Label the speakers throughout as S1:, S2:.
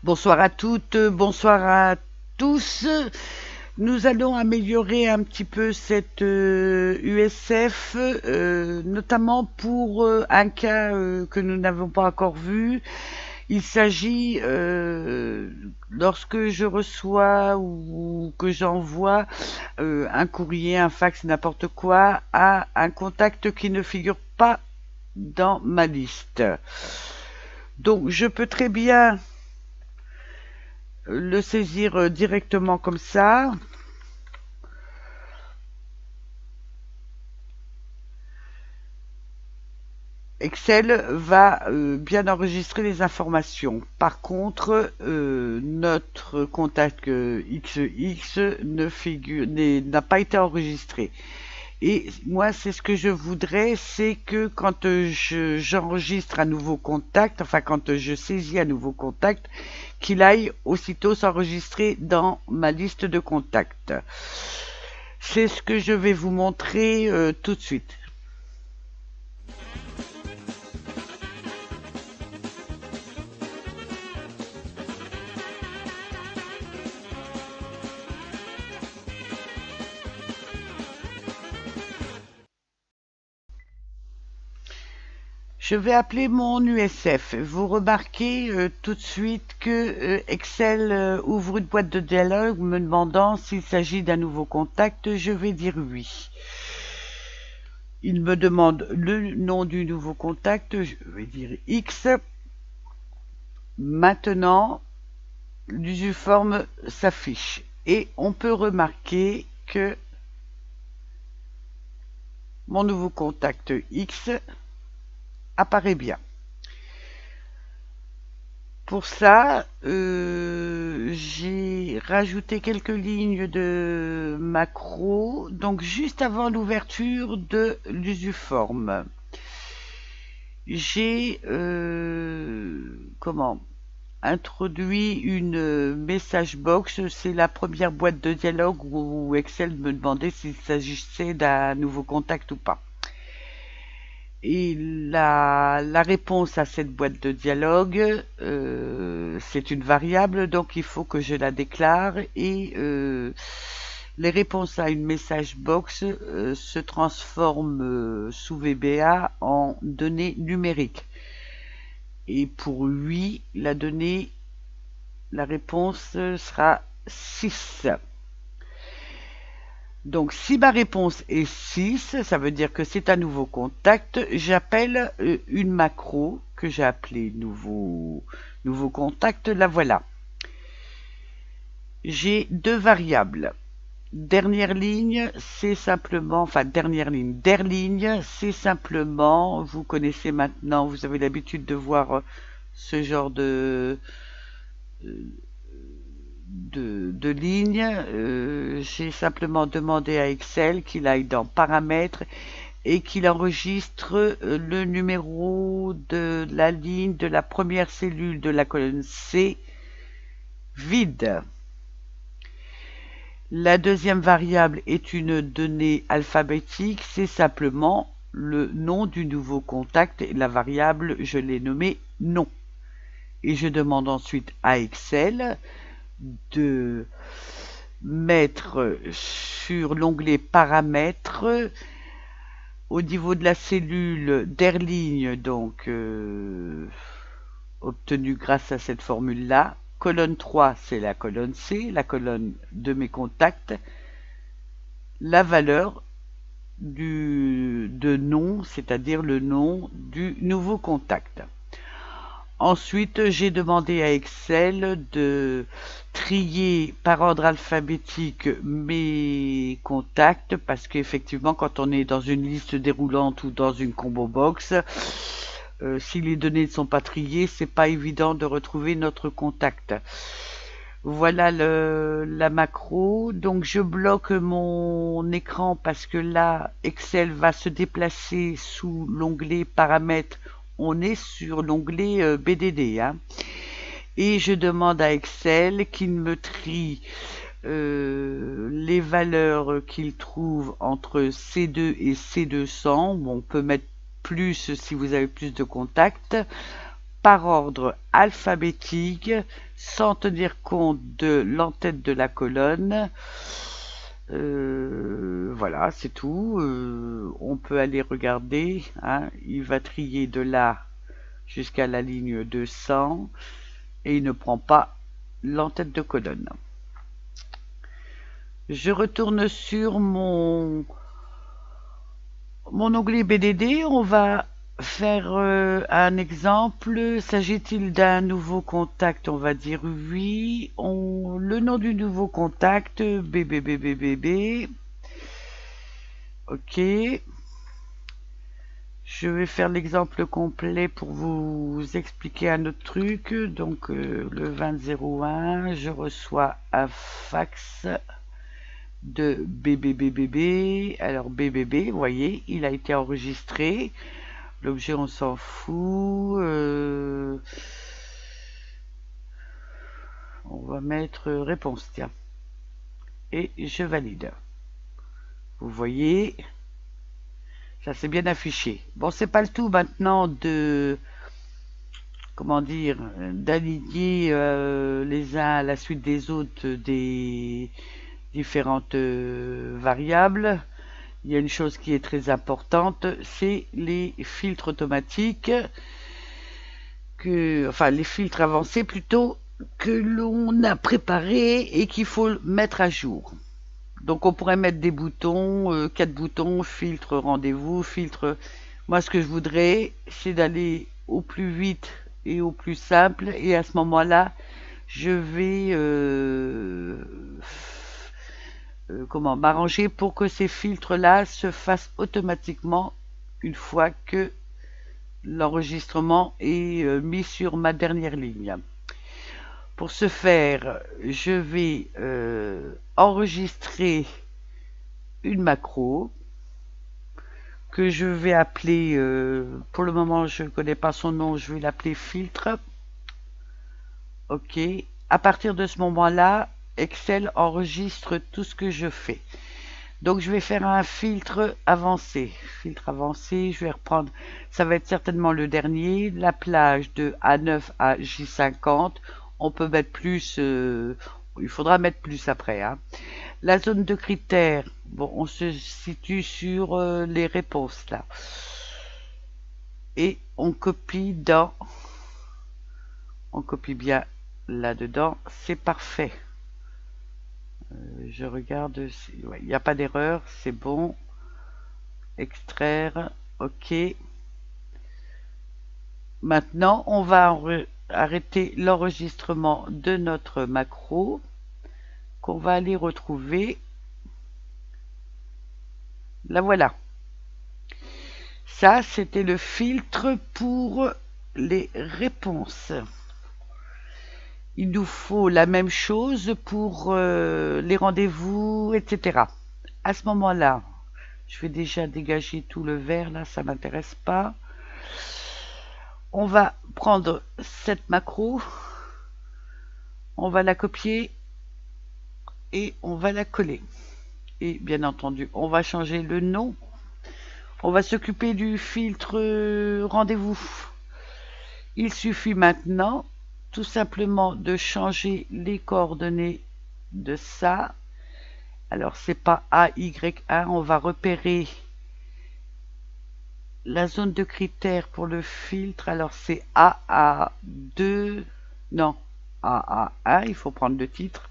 S1: Bonsoir à toutes, bonsoir à tous. Nous allons améliorer un petit peu cette USF, notamment pour un cas que nous n'avons pas encore vu. Il s'agit, lorsque je reçois ou que j'envoie un courrier, un fax, n'importe quoi, à un contact qui ne figure pas dans ma liste. Donc je peux très bien le saisir directement comme ça. Excel va bien enregistrer les informations. Par contre, notre contact XX n'a pas été enregistré. Et moi, c'est ce que je voudrais, c'est que quand j'enregistre un nouveau contact, enfin quand je saisis un nouveau contact, qu'il aille aussitôt s'enregistrer dans ma liste de contacts. C'est ce que je vais vous montrer tout de suite. Je vais appeler mon USF. Vous remarquez tout de suite que Excel ouvre une boîte de dialogue me demandant s'il s'agit d'un nouveau contact. Je vais dire oui. Il me demande le nom du nouveau contact. Je vais dire X. Maintenant, l'usuforme s'affiche. Et on peut remarquer que mon nouveau contact X apparaît bien. Pour ça, j'ai rajouté quelques lignes de macro, donc juste avant l'ouverture de l'usuforme. J'ai introduit une message box. C'est la première boîte de dialogue où Excel me demandait s'il s'agissait d'un nouveau contact ou pas. Et la réponse à cette boîte de dialogue, c'est une variable, donc il faut que je la déclare, et les réponses à une message box se transforment sous VBA en données numériques. Et pour lui, la réponse sera 6. Donc, si ma réponse est 6, ça veut dire que c'est un nouveau contact. J'appelle une macro que j'ai appelée nouveau contact. La voilà. J'ai deux variables. Dernière ligne, c'est simplement, derligne, c'est simplement, vous connaissez maintenant, vous avez l'habitude de voir ce genre de ligne. J'ai simplement demandé à Excel qu'il aille dans paramètres et qu'il enregistre le numéro de la ligne de la première cellule de la colonne C vide. La deuxième variable est une donnée alphabétique, c'est simplement le nom du nouveau contact et la variable, je l'ai nommée nom. Et je demande ensuite à Excel de mettre sur l'onglet paramètres au niveau de la cellule d'Erligne, donc obtenue grâce à cette formule-là. Colonne 3, c'est la colonne C, la colonne de mes contacts, la valeur de nom, c'est-à-dire le nom du nouveau contact. Ensuite, j'ai demandé à Excel de trier par ordre alphabétique mes contacts parce qu'effectivement, quand on est dans une liste déroulante ou dans une combo box, si les données ne sont pas triées, c'est pas évident de retrouver notre contact. Voilà la macro. Donc je bloque mon écran parce que là, Excel va se déplacer sous l'onglet paramètres. On est sur l'onglet BDD. Et je demande à Excel qu'il me trie les valeurs qu'il trouve entre C2 et C200. Bon, on peut mettre plus si vous avez plus de contacts. par ordre alphabétique sans tenir compte de l'entête de la colonne. Voilà, c'est tout. On peut aller regarder, hein. Il va trier de là jusqu'à la ligne 200 et il ne prend pas l'entête de colonne. Je retourne sur mon onglet BDD. On va faire un exemple. S'agit-il d'un nouveau contact? On va dire oui. Le nom du nouveau contact, BBBBBB. Ok. Je vais faire l'exemple complet pour vous expliquer un autre truc. Donc le 2001, je reçois un fax de BBBBB. Alors BBB, vous voyez, il a été enregistré. L'objet, on s'en fout. On va mettre réponse, tiens. Et je valide. Vous voyez, ça c'est bien affiché. Bon, c'est pas le tout maintenant de, comment dire, d'aligner les uns à la suite des autres des différentes variables. Il y a une chose qui est très importante, c'est les filtres automatiques, enfin les filtres avancés plutôt, que l'on a préparés et qu'il faut mettre à jour. Donc on pourrait mettre des boutons, 4 boutons, filtre rendez-vous, filtre. Moi ce que je voudrais, c'est d'aller au plus vite et au plus simple, et à ce moment-là, je vais m'arranger pour que ces filtres-là se fassent automatiquement une fois que l'enregistrement est mis sur ma dernière ligne. Pour ce faire, je vais enregistrer une macro que je vais appeler, pour le moment je ne connais pas son nom, je vais l'appeler filtre. Ok, à partir de ce moment-là, Excel enregistre tout ce que je fais. Donc je vais faire un filtre avancé. Filtre avancé, je vais reprendre, ça va être certainement le dernier, la plage de A9 à J50. On peut mettre plus, il faudra mettre plus après, hein. La zone de critères, bon, on se situe sur les réponses là. Et on copie bien là-dedans, c'est parfait. Je regarde, il n'y a pas d'erreur, c'est bon. Extraire, ok. Maintenant, on va arrêter l'enregistrement de notre macro qu'on va aller retrouver. La voilà. Ça, c'était le filtre pour les réponses. Il nous faut la même chose pour les rendez-vous, etc. À ce moment-là, je vais déjà dégager tout le vert, là, ça ne m'intéresse pas. On va prendre cette macro, on va la copier et on va la coller. Et bien entendu, on va changer le nom. On va s'occuper du filtre rendez-vous. Il suffit maintenant tout simplement de changer les coordonnées de ça. Alors c'est pas AY1, on va repérer la zone de critères pour le filtre. Alors c'est AA2, non, AA1, il faut prendre le titre,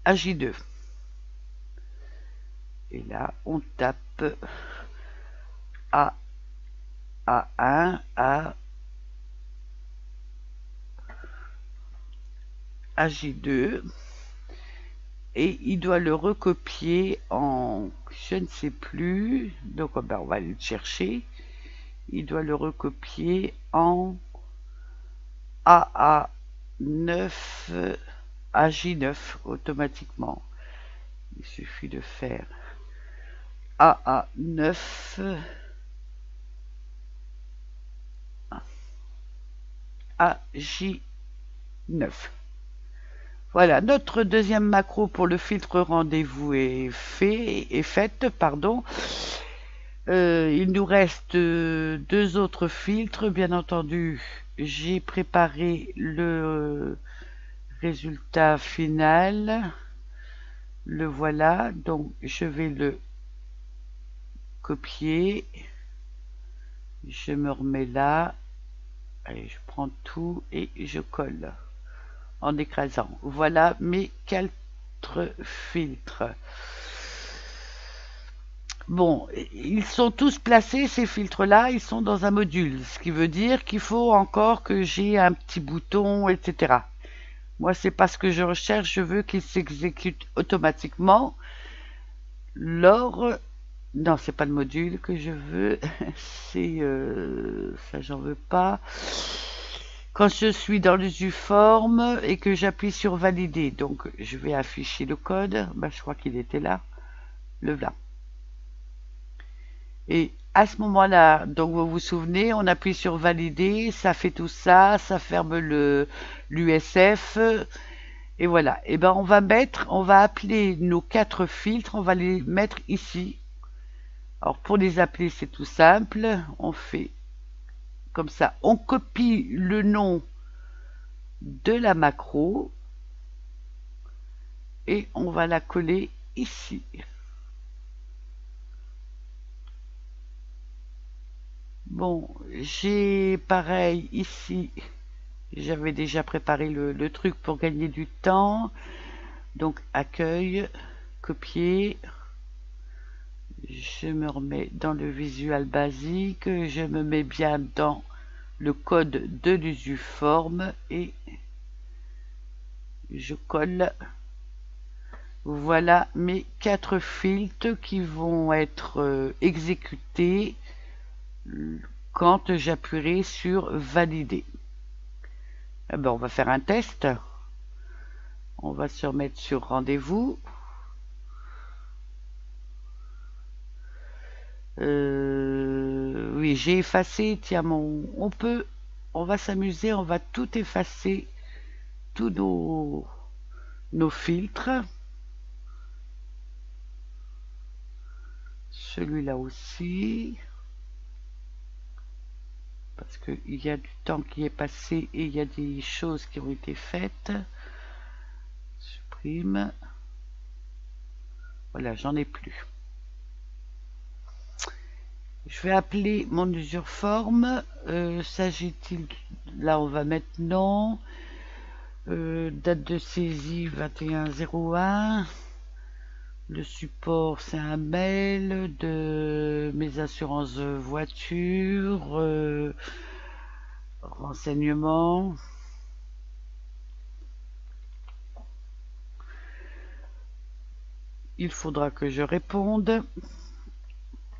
S1: AJ2. Et là on tape A1 à AJ2 et il doit le recopier en je ne sais plus, donc on va aller le chercher. Il doit le recopier en AA9 AJ9 automatiquement. Il suffit de faire AA9 AJ9. Voilà, notre deuxième macro pour le filtre rendez-vous est faite, pardon. Il nous reste deux autres filtres. Bien entendu, j'ai préparé le résultat final. Le voilà. Donc, je vais le copier. Je me remets là. Allez, je prends tout et je colle en écrasant. Voilà mes 4 filtres. Bon, ils sont tous placés, ces filtres-là, ils sont dans un module, ce qui veut dire qu'il faut encore que j'ai un petit bouton, etc. Moi, c'est pas ce que je recherche, je veux qu'il s'exécute automatiquement lors... Non, c'est pas le module que je veux, c'est... ça, j'en veux pas. Quand je suis dans l'usuforme et que j'appuie sur valider, donc je vais afficher le code, ben, je crois qu'il était là, le voilà. Et à ce moment-là, donc vous vous souvenez, on appuie sur valider, ça fait tout ça, ça ferme l'USF, et voilà. Et ben on va appeler nos 4 filtres, on va les mettre ici. Alors pour les appeler, c'est tout simple, on fait comme ça, on copie le nom de la macro et on va la coller ici. Bon, j'ai pareil ici, j'avais déjà préparé le truc pour gagner du temps. Donc accueil, copier, je me remets dans le visual basique, je me mets bien dans le code de l'usuforme et je colle. Voilà mes 4 filtres qui vont être exécutés quand j'appuierai sur valider. Eh ben, on va faire un test. On va se remettre sur rendez-vous. Oui, j'ai effacé. Tiens, on va s'amuser. On va tout effacer, tous nos filtres. Celui-là aussi. Parce qu'il y a du temps qui est passé et il y a des choses qui ont été faites. Supprime. Voilà, j'en ai plus. Je vais appeler mon usuforme. S'agit-il... Là, on va mettre non. Date de saisie 21/01. Le support, c'est un mail de mes assurances voiture, renseignements. Il faudra que je réponde.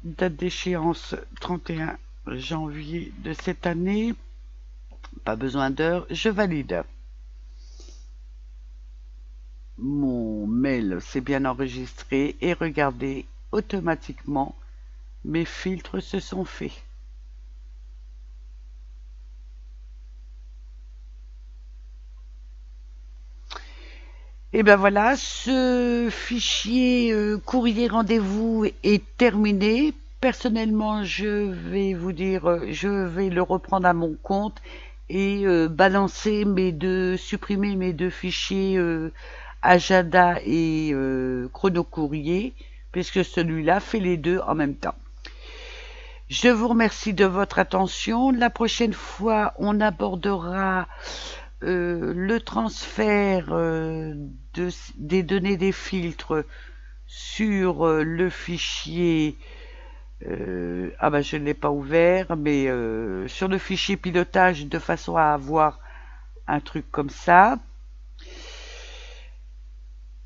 S1: Date d'échéance 31 janvier de cette année. Pas besoin d'heure, je valide. Mon mail s'est bien enregistré et regardez, automatiquement, mes filtres se sont faits. Et ben voilà, ce fichier courrier rendez-vous est terminé. Personnellement, je vais vous dire, je vais le reprendre à mon compte et balancer supprimer mes 2 fichiers agenda et chrono courrier, puisque celui-là fait les 2 en même temps. Je vous remercie de votre attention. La prochaine fois, on abordera le transfert des données des filtres sur le fichier je ne l'ai pas ouvert, mais sur le fichier pilotage, de façon à avoir un truc comme ça.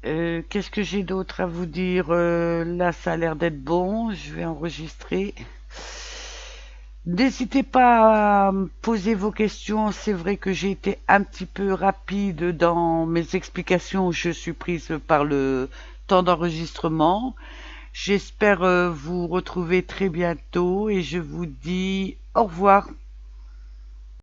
S1: Qu'est-ce que j'ai d'autre à vous dire? Là, ça a l'air d'être bon. Je vais enregistrer. N'hésitez pas à poser vos questions. C'est vrai que j'ai été un petit peu rapide dans mes explications. Je suis prise par le temps d'enregistrement. J'espère vous retrouver très bientôt et je vous dis au revoir.